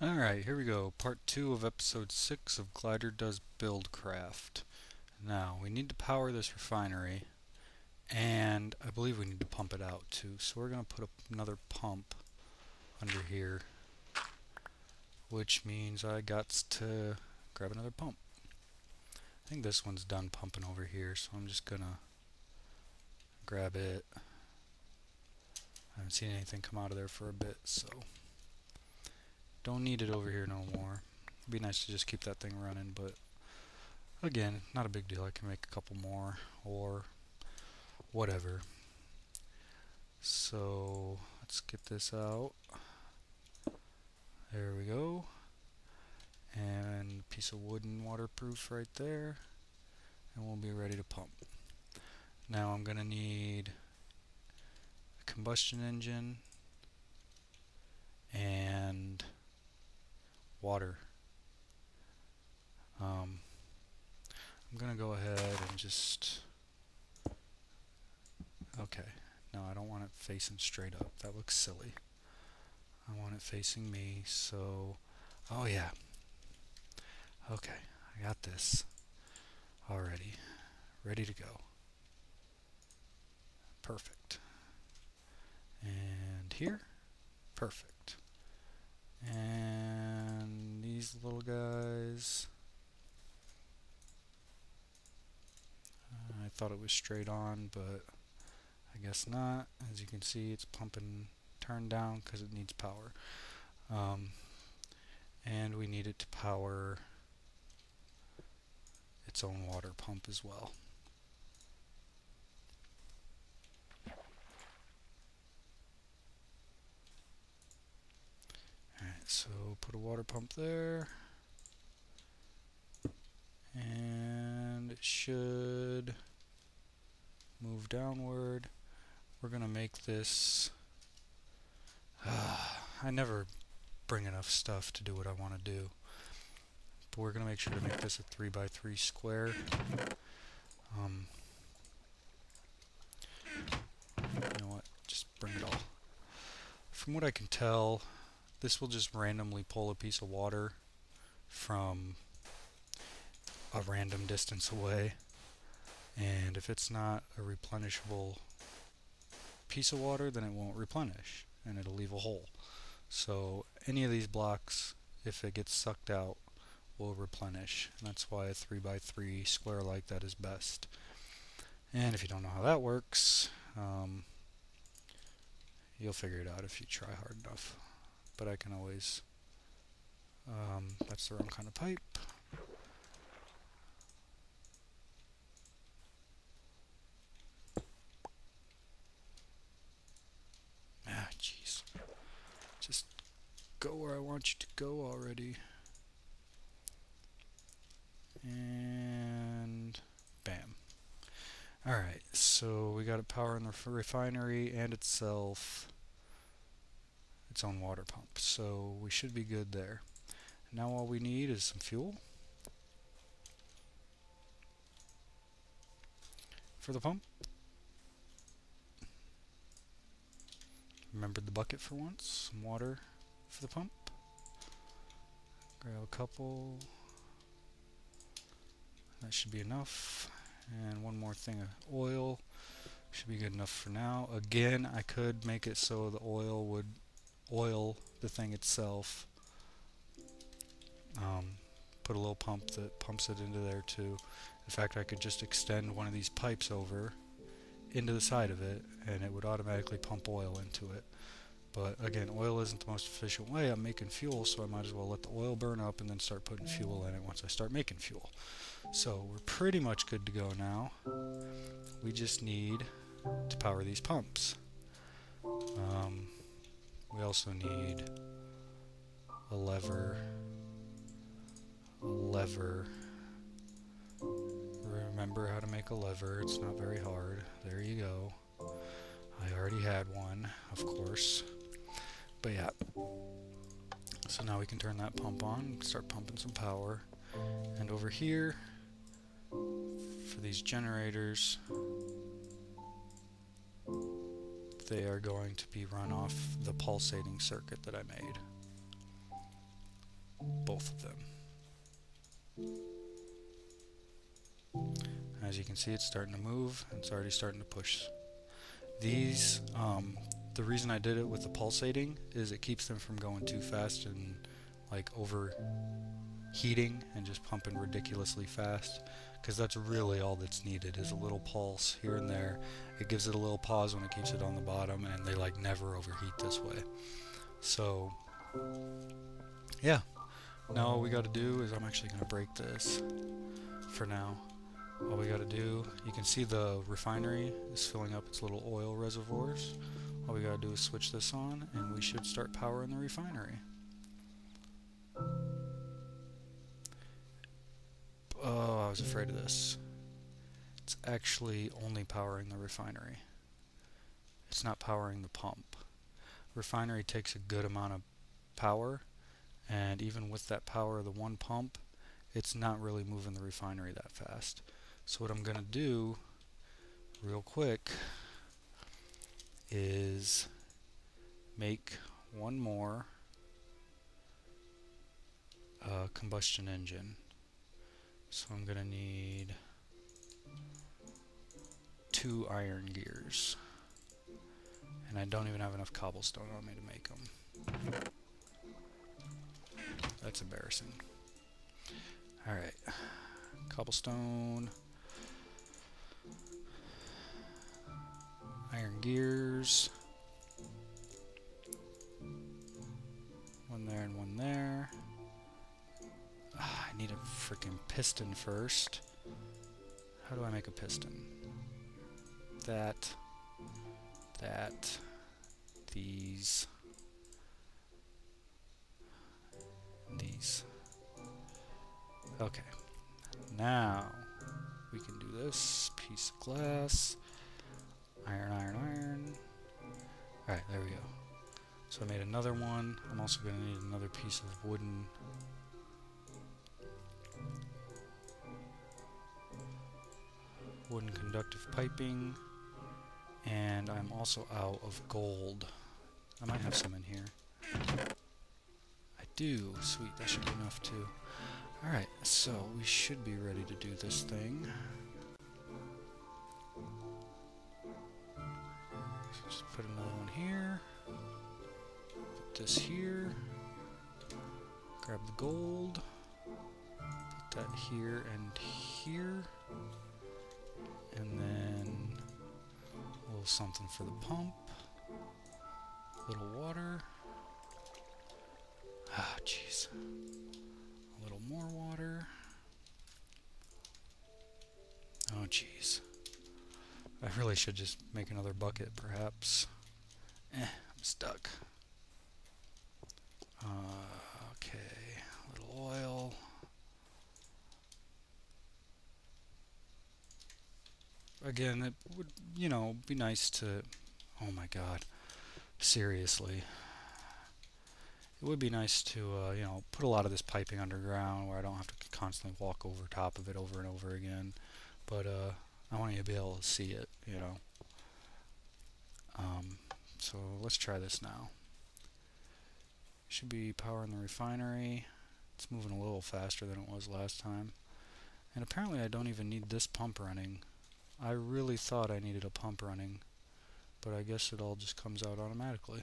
Alright, here we go. Part 2 of episode 6 of Glyder does Buildcraft. Now, we need to power this refinery, and I believe we need to pump it out too. So we're going to put another pump under here, which means I got to grab another pump. I think this one's done pumping over here, so I'm just going to grab it. I haven't seen anything come out of there for a bit, so don't need it over here no more. It'd be nice to just keep that thing running, but again, not a big deal. I can make a couple more or whatever. So let's get this out. There we go. And a piece of wooden waterproof right there. And we'll be ready to pump. Now I'm going to need a combustion engine and water. I'm going to go ahead and just... Okay, no, I don't want it facing straight up. That looks silly. I want it facing me, so... Oh yeah. Okay, I got this already. Ready to go. Perfect. And here. Perfect. And these little guys... I thought it was straight on, but I guess not. As you can see, it's pumping turned down because it needs power. And we need it to power its own water pump as well. Alright, so put a water pump there. And it should move downward. We're going to make this... I never bring enough stuff to do what I want to do. But we're going to make sure to make this a 3x3 square. You know what? Just bring it all. From what I can tell, this will just randomly pull a piece of water from a random distance away. And if it's not a replenishable piece of water, then it won't replenish and it'll leave a hole. So any of these blocks, if it gets sucked out, will replenish. And that's why a 3x3 square like that is best. And if you don't know how that works, you'll figure it out if you try hard enough. But I can always... that's the wrong kind of pipe. Ah, jeez. Just go where I want you to go already. And bam. Alright, so we got it powering the refinery and itself its own water pump. So we should be good there. Now all we need is some fuel for the pump. Remembered the bucket for once. Some water for the pump. Grab a couple. That should be enough. And one more thing of oil. Should be good enough for now. Again, I could make it so the oil would oil the thing itself. Put a little pump that pumps it into there too. In fact, I could just extend one of these pipes over into the side of it and it would automatically pump oil into it. But again, oil isn't the most efficient way. I'm making fuel, so I might as well let the oil burn up and then start putting fuel in it once I start making fuel. So we're pretty much good to go now. We just need to power these pumps. We also need a lever. Remember how to make a lever. It's not very hard. There you go. I already had one, of course. But yeah. So now we can turn that pump on, start pumping some power. And over here, for these generators, they are going to be run off the pulsating circuit that I made. both of them. As you can see, it's starting to move, and it's already starting to push. These, the reason I did it with the pulsating is it keeps them from going too fast and like overheating and just pumping ridiculously fast, because that's really all that's needed is a little pulse here and there. It gives it a little pause when it keeps it on the bottom, and they like never overheat this way. So yeah, now all we got to do is, I'm actually going to break this for now. All we got to do, you can see the refinery is filling up its little oil reservoirs. All we got to do is switch this on and we should start powering the refinery. Oh, I was afraid of this. It's actually only powering the refinery. It's not powering the pump. Refinery takes a good amount of power, and even with that power of the one pump, it's not really moving the refinery that fast. So what I'm going to do real quick is make one more combustion engine. So I'm going to need 2 iron gears. And I don't even have enough cobblestone on me to make them. That's embarrassing. Alright. Cobblestone. Iron gears. One there and one there. I need a freaking piston first. How do I make a piston? That. These. Okay. Now we can do this. Piece of glass. Iron. Alright, there we go. So I made another one. I'm also going to need another piece of wooden. Wooden conductive piping. And I'm also out of gold. I might have some in here. I do. Sweet, that should be enough too. Alright, so we should be ready to do this thing. Just put another one here. Put this here. Grab the gold. Put that here and here. And then a little something for the pump. A little water. Ah, jeez. A little more water. Oh, jeez. I really should just make another bucket, perhaps. I'm stuck. Okay, a little oil. Again, it would, be nice to... Oh my god. Seriously. It would be nice to, put a lot of this piping underground where I don't have to constantly walk over top of it over and over again. But, I want you to be able to see it, So let's try this now. Should be powering the refinery. It's moving a little faster than it was last time. And apparently I don't even need this pump running. I really thought I needed a pump running, but I guess it all just comes out automatically.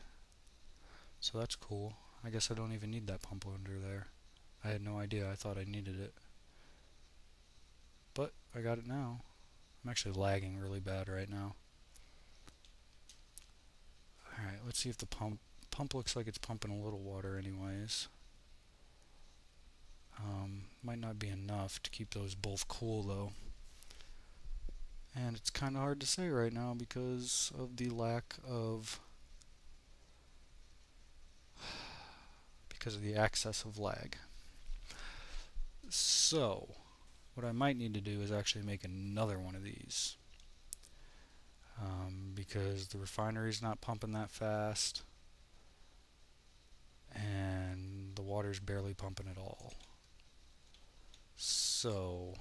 So that's cool. I guess I don't even need that pump under there. I had no idea. I thought I needed it. But I got it now. I'm actually lagging really bad right now. Alright, let's see if the pump looks like it's pumping a little water anyways. Might not be enough to keep those both cool though. And it's kind of hard to say right now because of the lack of... because of the access of lag. So, what I might need to do is actually make another one of these. Because the refinery's not pumping that fast. And the water's barely pumping at all. So,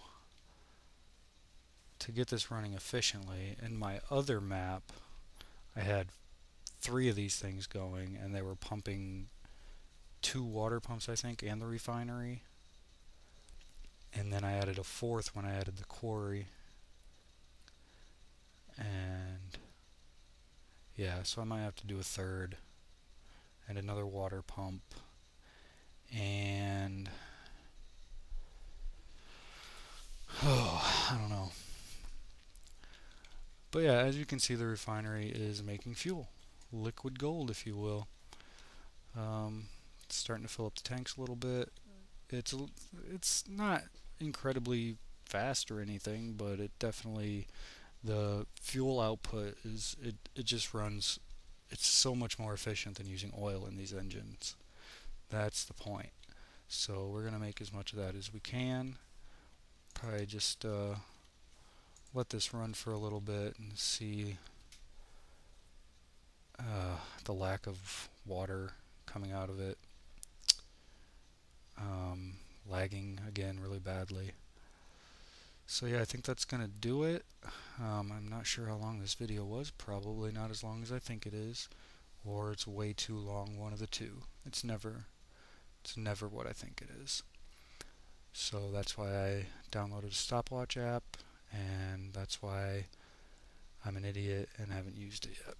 to get this running efficiently, in my other map, I had 3 of these things going, and they were pumping 2 water pumps, I think, and the refinery. And then I added a fourth when I added the quarry. And yeah, so I might have to do a third and another water pump. And I don't know. But yeah, as you can see, the refinery is making fuel. Liquid gold, if you will. It's starting to fill up the tanks a little bit. It's not incredibly fast or anything, but it definitely, the fuel output is, it just runs, it's so much more efficient than using oil in these engines. That's the point. So we're going to make as much of that as we can. Probably just let this run for a little bit and see the lack of water coming out of it. Lagging again really badly. So yeah, I think that's gonna do it. I'm not sure how long this video was. Probably not as long as I think it is, or it's way too long. One of the two. It's never what I think it is. So that's why I downloaded a stopwatch app, and that's why I'm an idiot and haven't used it yet.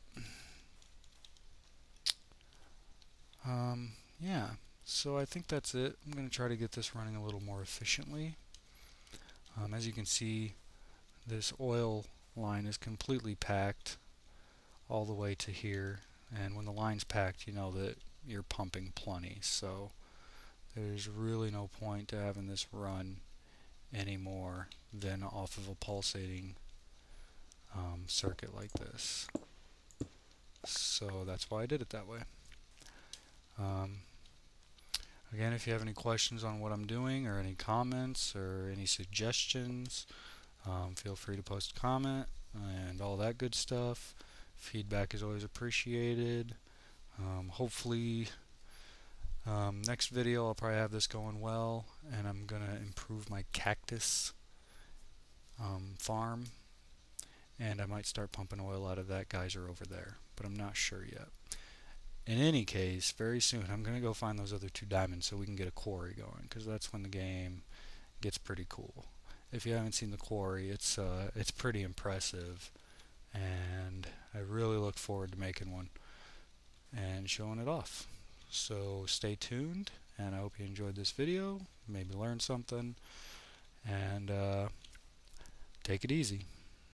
Yeah, so I think that's it. I'm going to try to get this running a little more efficiently. As you can see, this oil line is completely packed all the way to here, and when the line's packed, you know that you're pumping plenty, so there's really no point to having this run any more than off of a pulsating circuit like this. So that's why I did it that way. Again, if you have any questions on what I'm doing, or any comments, or any suggestions, feel free to post a comment and all that good stuff. Feedback is always appreciated. Hopefully, next video I'll probably have this going well, and I'm going to improve my cactus farm, and I might start pumping oil out of that geyser over there, but I'm not sure yet. In any case, very soon I'm going to go find those other 2 diamonds so we can get a quarry going, because that's when the game gets pretty cool. If you haven't seen the quarry, it's pretty impressive, and I really look forward to making one and showing it off. So stay tuned, and I hope you enjoyed this video, maybe learned something, and take it easy.